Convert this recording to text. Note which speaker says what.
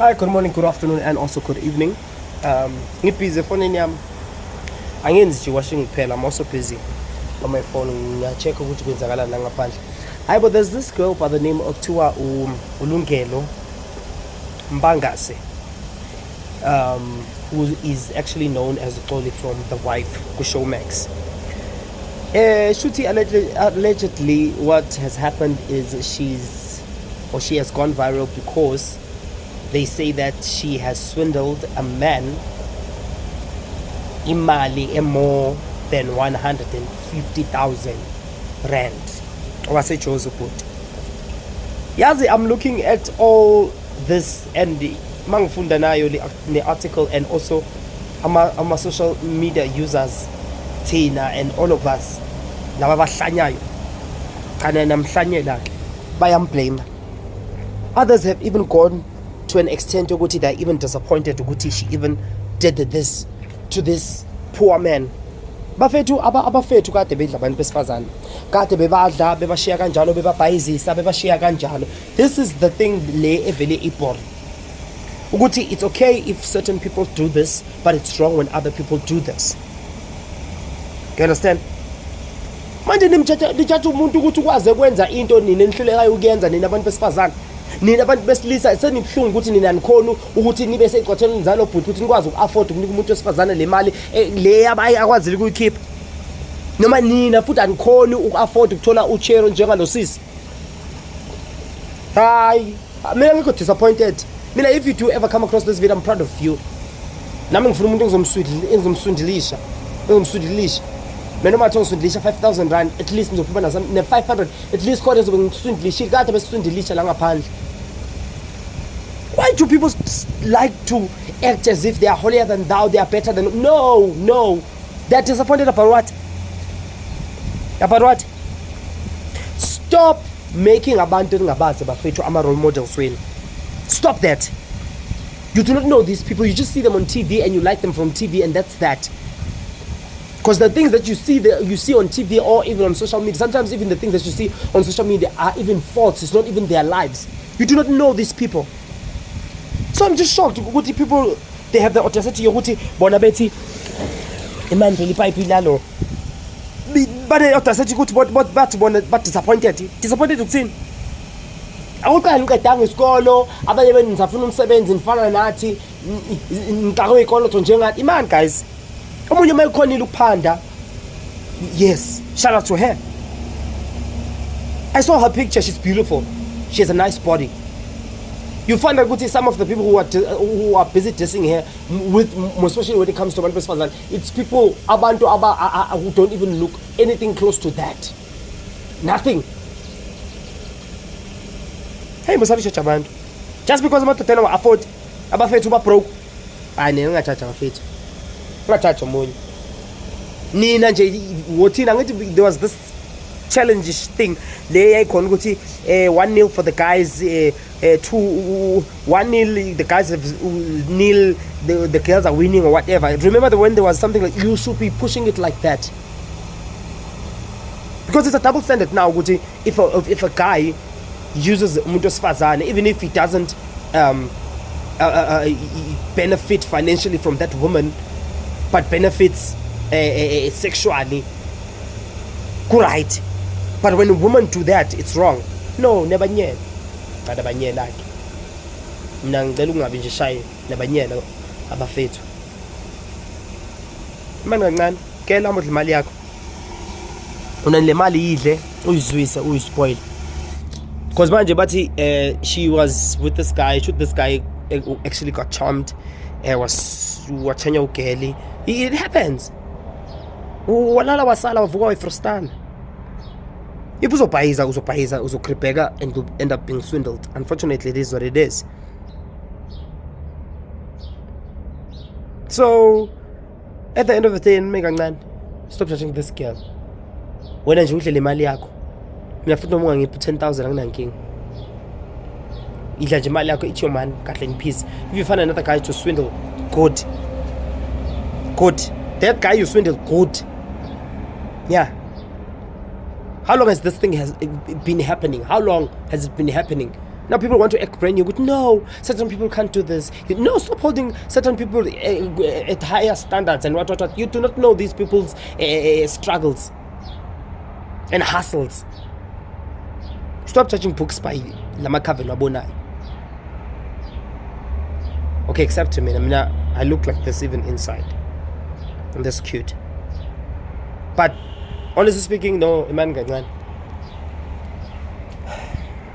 Speaker 1: Hi, good morning, good afternoon, and also good evening. Ngibhizi efonini yami. Angenzi nje washing kuphela. I'm also busy on my phone. Ngiya-check ukuthi kwenzakalani la ngaphandle. Hi, but there's this girl by the name of Lungelo Mpangase, who is actually known as Xoli from The Wife, Kushow Max. Shuti allegedly what has happened is she has gone viral because they say that she has swindled a man imali more than 150,000 rand. Yazi, I'm looking at all this and mangifunda nayo the article, and also ama social media users Tina and all of us laba bahlanyayo kana namhlanyela bayamblame. Others have even gone to an extent ukuthi they're even disappointed ukuthi she even did this to this poor man. Bafethu abafethu kade bedla abantu besifazane, kade bebadla bebashiya kanjalo, bebabhayizisa bebashiya kanjalo. This is the thing le evele ibor ukuthi it's okay if certain people do this, but it's wrong when other people do this. You understand? Manje nimthatha umuntu ukuthi ukwaze kwenza into nini enihlulekayo ukuyenza nina abantu besifazane, nina abantu besilisa senibhlungu ukuthi nina nikhona ukuthi nibe seqotheni njalo bhuti ukuthi nikwazi uku-afford ukunika umuntu wesifazane le mali le abayi akwazile ukuyikhipha, noma nina futhi anikhona uku-afford ukuthola uchero njengalo sisi. Hayi, mina ngikho disappointed. Mina, if you do ever come across this video, I'm proud of you. Nami ngifuna umuntu engizomsundilisha mina uma ngizomsundilisha 5,000 rand, at least ngizophuma ne 500, at least kodwa ngizobe ngisundilisha kade besundilisha la ngaphandle. Why do people like to act as if they are holier than thou, they are better than? No, they're disappointed about what? Stop making abantu ngabazi bafethu ama role models wenu. Stop that. You do not know these people, you just see them on TV and you like them from TV, and that's that. Because the things that you see on TV or even on social media, sometimes even the things that you see on social media are even false. It's not even their lives. You do not know these people. So I'm just shocked. People, they have the audacity yokuthi bona bethi imandla lipipe lalo. But the audacity ukuthi but disappointed ukuthini? Awuqala uqedanga isikolo, abanye benu nisafuna umsebenzi nifana nathi, ngicake ikolo njengathi. Imani guys. Omunye mayikhonile ukuphanda. Yes, shout out to her. I saw her picture, she's beautiful. She has a nice body. You find out that some of the people who are busy dissing her, especially when it comes to abantu, it's people abantu who don't even look anything close to that. Nothing. Hey, musabisha chabantu. Just because abantu tena wa afford abafethu ba broke. Hayi nina ngachacha abafethu. Ngachacha omunye. Nina nje wothina ngithi there was this challenge thing le yayikhona ukuthi 1-0 for the guys, 1-0 the guys have nil, the girls are winning or whatever. Remember when there was something like you should be pushing it like that, because it's a double standard now ukuthi if a guy uses umuntu wesifazane, even if he doesn't benefit financially from that woman, but benefits sexually, right? But when a woman do that, it's wrong. No, never nyela. Kada banyela ke. Mina ngicela ungabi nje shaye nabanyela abafethu. Manje kancane, kela modla imali yakho. Una le mali idle, uyizwisa, uyispoil. Because manje bathi she was with this guy, this guy actually got charmed, was watchanya ugeli. It happens. Walala wasala wavuka wayifrustana. If uzokripeka and you'll end up being swindled. Unfortunately, it is what it is. So at the end of the day, stop judging this girl. Wena nje udle le mali yakho. Mina futhi noma ngiphi 10,000 anginankinga. Idla nje imali yakho, it's your man, kahle in peace. If you find another guy to swindle, good. That guy you swindled, good. Yeah. How long has this thing been happening? How long has it been happening? Now people want to act brand new. No, certain people can't do this. No, stop holding certain people at higher standards and what. You do not know these people's struggles and hustles. Stop judging books by lama cover wabonayo. Okay, except to me. I look like this even inside. And that's cute. But honestly speaking, no, man.